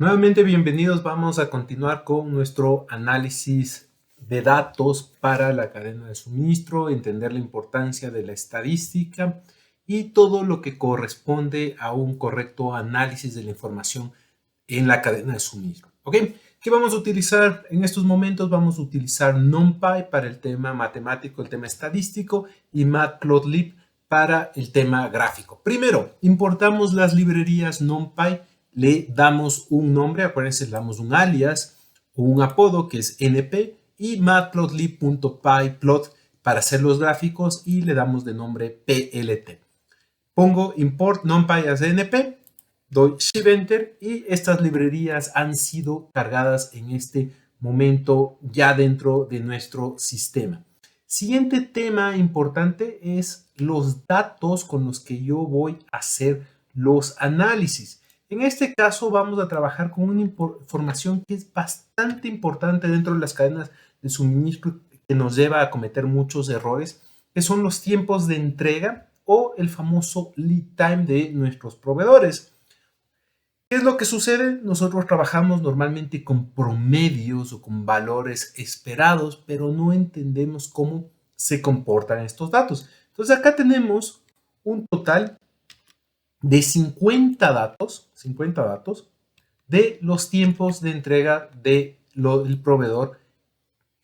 Nuevamente bienvenidos, vamos a continuar con nuestro análisis de datos para la cadena de suministro, entender la importancia de la estadística y todo lo que corresponde a un correcto análisis de la información en la cadena de suministro. ¿Ok? ¿Qué vamos a utilizar en estos momentos? Vamos a utilizar NumPy para el tema matemático, el tema estadístico y Matplotlib para el tema gráfico. Primero, importamos las librerías NumPy, le damos un nombre, acuérdense, le damos un alias o un apodo que es np y matplotlib.pyplot para hacer los gráficos y le damos de nombre plt. Pongo import numpy as np, doy shift enter y estas librerías han sido cargadas en este momento ya dentro de nuestro sistema. Siguiente tema importante es los datos con los que yo voy a hacer los análisis. En este caso vamos a trabajar con una información que es bastante importante dentro de las cadenas de suministro que nos lleva a cometer muchos errores, que son los tiempos de entrega o el famoso lead time de nuestros proveedores. ¿Qué es lo que sucede? Nosotros trabajamos normalmente con promedios o con valores esperados, pero no entendemos cómo se comportan estos datos. Entonces acá tenemos un total de 50 datos de los tiempos de entrega del proveedor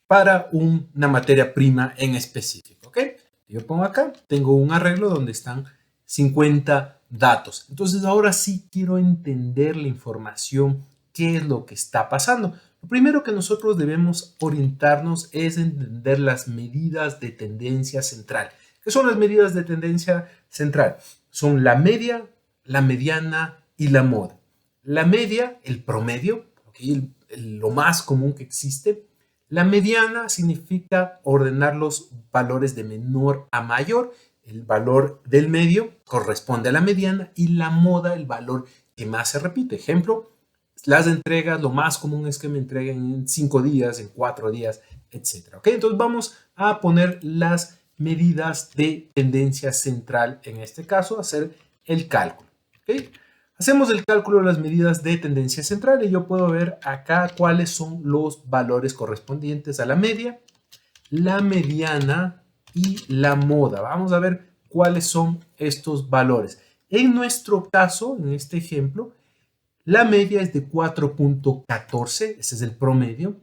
para una materia prima en específico. ¿Ok? Yo pongo acá, tengo un arreglo donde están 50 datos. Entonces ahora sí quiero entender la información, qué es lo que está pasando. Lo primero que nosotros debemos orientarnos es entender las medidas de tendencia central. ¿Qué son las medidas de tendencia central? Son la media, la mediana y la moda. La media, el promedio, ¿okay? Lo más común que existe. La mediana significa ordenar los valores de menor a mayor. El valor del medio corresponde a la mediana y la moda, el valor que más se repite. Ejemplo, las entregas, lo más común es que me entreguen en 5 días, en 4 días, etc. ¿Okay? Entonces vamos a poner las medidas de tendencia central, en este caso, hacer el cálculo. ¿Okay? Hacemos el cálculo de las medidas de tendencia central y yo puedo ver acá cuáles son los valores correspondientes a la media, la mediana y la moda. Vamos a ver cuáles son estos valores. En nuestro caso, en este ejemplo, la media es de 4.14, ese es el promedio.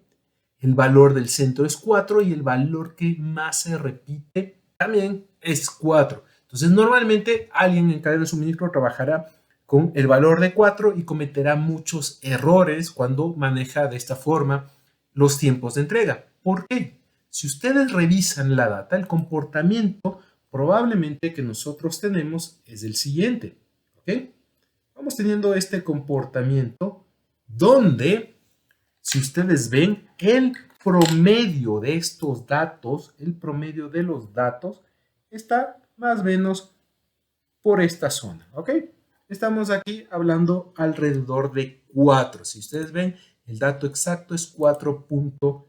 El valor del centro es 4 y el valor que más se repite también es 4. Entonces, normalmente alguien en cadena de suministro trabajará con el valor de 4 y cometerá muchos errores cuando maneja de esta forma los tiempos de entrega. ¿Por qué? Si ustedes revisan la data, el comportamiento probablemente que nosotros tenemos es el siguiente. ¿Ok? Vamos teniendo este comportamiento donde, si ustedes ven, el promedio de estos datos, el promedio de los datos está más o menos por esta zona, ¿ok? Estamos aquí hablando alrededor de 4. Si ustedes ven, el dato exacto es 4.14,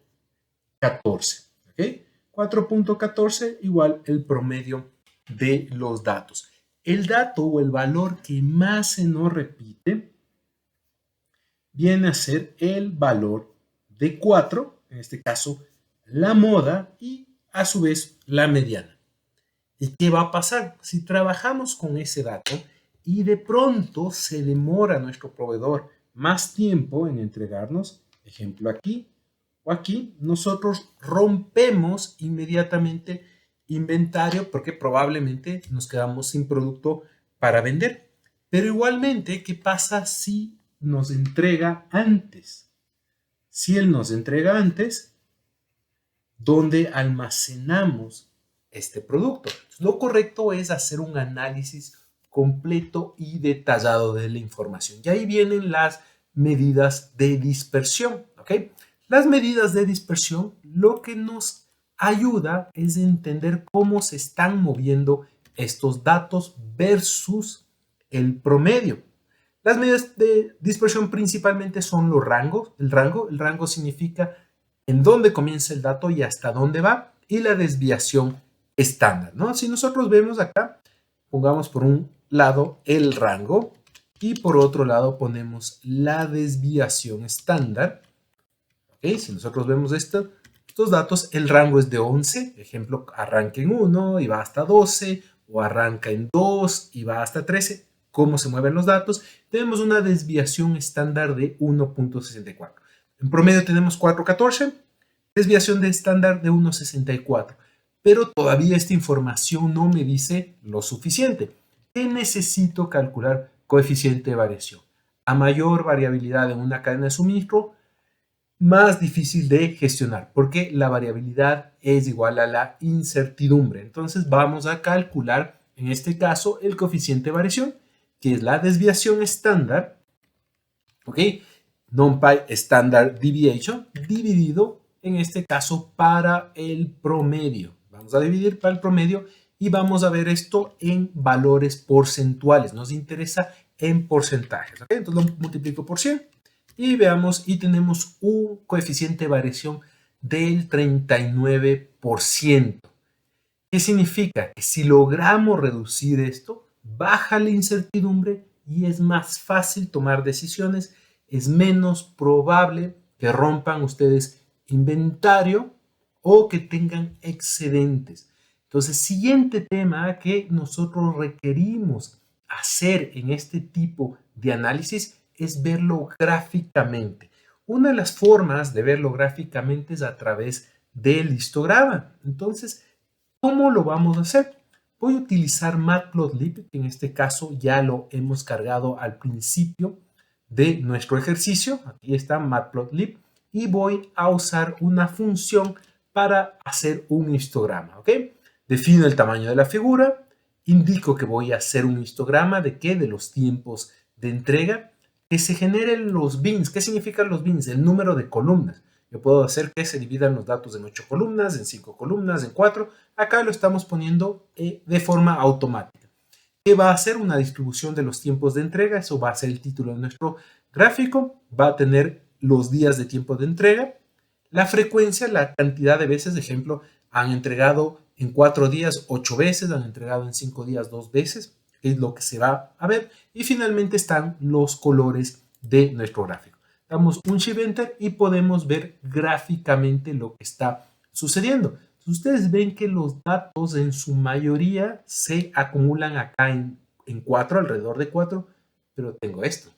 ¿ok? 4.14 igual el promedio de los datos. El dato o el valor que más se nos repite viene a ser el valor de 4, en este caso la moda y a su vez la mediana. ¿Y qué va a pasar? Si trabajamos con ese dato y de pronto se demora nuestro proveedor más tiempo en entregarnos, ejemplo aquí o aquí, nosotros rompemos inmediatamente inventario porque probablemente nos quedamos sin producto para vender. Pero igualmente, ¿qué pasa si nos entrega antes? Si él nos entrega antes, ¿dónde almacenamos este producto? Lo correcto es hacer un análisis completo y detallado de la información. Y ahí vienen las medidas de dispersión, ¿ok? Las medidas de dispersión lo que nos ayuda es entender cómo se están moviendo estos datos versus el promedio. Las medidas de dispersión principalmente son los rangos. El rango significa en dónde comienza el dato y hasta dónde va, y la desviación estándar, ¿no? Si nosotros vemos acá, pongamos por un lado el rango, Y por otro lado ponemos la desviación estándar. ¿Okay? Si nosotros vemos estos datos, el rango es de 11. Ejemplo, arranca en 1 y va hasta 12, o arranca en 2 y va hasta 13. ¿Cómo se mueven los datos? Tenemos una desviación estándar de 1.64. En promedio tenemos 4.14, desviación de estándar de 1.64. Pero todavía esta información no me dice lo suficiente. ¿Qué necesito calcular? Coeficiente de variación. A mayor variabilidad en una cadena de suministro, más difícil de gestionar, porque la variabilidad es igual a la incertidumbre. Entonces vamos a calcular, en este caso, el coeficiente de variación, que es la desviación estándar, ¿ok? NumPy Standard Deviation, dividido, en este caso, para el promedio. Vamos a dividir para el promedio y vamos a ver esto en valores porcentuales. Nos interesa en porcentajes, ¿ok? Entonces lo multiplico por 100. Y veamos, y tenemos un coeficiente de variación del 39%. ¿Qué significa? Que si logramos reducir esto, baja la incertidumbre y es más fácil tomar decisiones, es menos probable que rompan ustedes inventario o que tengan excedentes. Entonces, siguiente tema que nosotros requerimos hacer en este tipo de análisis es verlo gráficamente. Una de las formas de verlo gráficamente es a través del histograma. Entonces, ¿cómo lo vamos a hacer? Voy a utilizar Matplotlib, que en este caso ya lo hemos cargado al principio de nuestro ejercicio. Aquí está Matplotlib y voy a usar una función para hacer un histograma, ¿ok? Defino el tamaño de la figura, indico que voy a hacer un histograma de qué, de los tiempos de entrega, que se generen los bins. ¿Qué significan los bins? El número de columnas. Yo puedo hacer que se dividan los datos en 8 columnas, en 5 columnas, en 4. Acá lo estamos poniendo de forma automática. ¿Qué va a hacer? Una distribución de los tiempos de entrega. Eso va a ser el título de nuestro gráfico. Va a tener los días de tiempo de entrega, la frecuencia, la cantidad de veces. De ejemplo, han entregado en 4 días 8 veces, han entregado en 5 días 2 veces. Es lo que se va a ver. Y finalmente están los colores de nuestro gráfico. Damos un Shift Enter y podemos ver gráficamente lo que está sucediendo. Ustedes ven que los datos en su mayoría se acumulan acá en 4, alrededor de 4, pero tengo esto.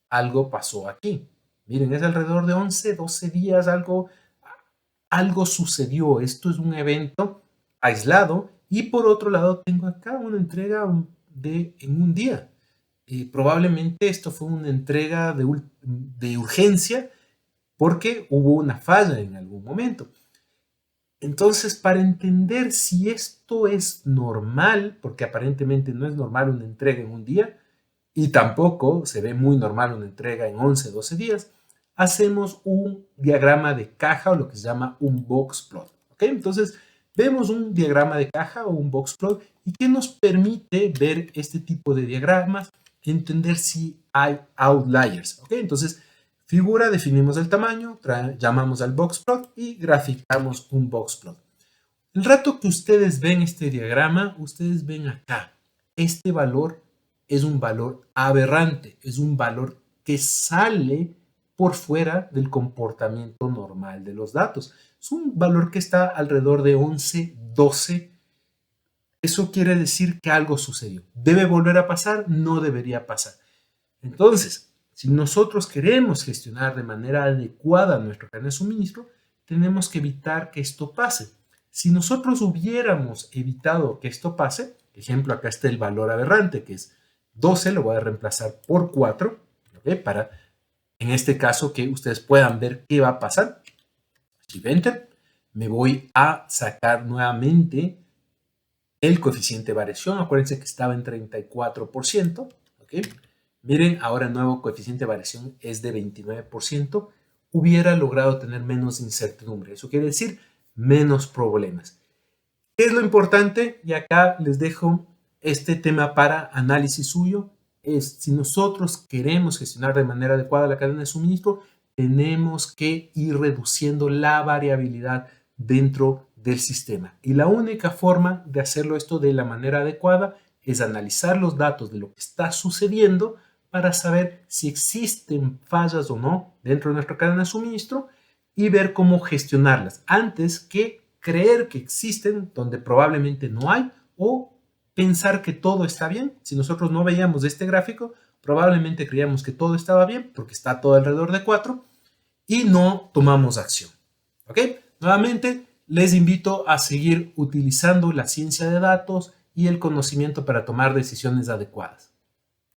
Algo pasó aquí. Miren, es alrededor de 11, 12 días, algo sucedió. Esto es un evento aislado. Y por otro lado, tengo acá una entrega en un día. Probablemente esto fue una entrega de urgencia porque hubo una falla en algún momento. Entonces, para entender si esto es normal, porque aparentemente no es normal una entrega en un día, y tampoco se ve muy normal una entrega en 11, 12 días, hacemos un diagrama de caja o lo que se llama un box plot. ¿Ok? Entonces, vemos un diagrama de caja o un box plot y que nos permite ver este tipo de diagramas, entender si hay outliers. ¿Ok? Entonces, figura, definimos el tamaño, llamamos al box plot y graficamos un box plot. El rato que ustedes ven este diagrama, ustedes ven acá, este valor es un valor aberrante, es un valor que sale por fuera del comportamiento normal de los datos. Es un valor que está alrededor de 11, 12. Eso quiere decir que algo sucedió. ¿Debe volver a pasar? No debería pasar. Entonces, si nosotros queremos gestionar de manera adecuada nuestro cadena de suministro, tenemos que evitar que esto pase. Si nosotros hubiéramos evitado que esto pase, ejemplo, acá está el valor aberrante, que es 12, lo voy a reemplazar por 4, ¿okay? Para, en este caso, que ustedes puedan ver qué va a pasar. Shift Enter, me voy a sacar nuevamente el coeficiente de variación. Acuérdense que estaba en 34%, ¿ok? Miren, ahora el nuevo coeficiente de variación es de 29%. Hubiera logrado tener menos incertidumbre. Eso quiere decir menos problemas. ¿Qué es lo importante? Y acá les dejo este tema para análisis suyo. Es si nosotros queremos gestionar de manera adecuada la cadena de suministro, tenemos que ir reduciendo la variabilidad dentro del sistema. Y la única forma de hacerlo esto de la manera adecuada es analizar los datos de lo que está sucediendo para saber si existen fallas o no dentro de nuestra cadena de suministro y ver cómo gestionarlas antes que creer que existen donde probablemente no hay o pensar que todo está bien. Si nosotros no veíamos este gráfico, probablemente creíamos que todo estaba bien porque está todo alrededor de 4 y no tomamos acción. ¿Ok? Nuevamente, les invito a seguir utilizando la ciencia de datos y el conocimiento para tomar decisiones adecuadas.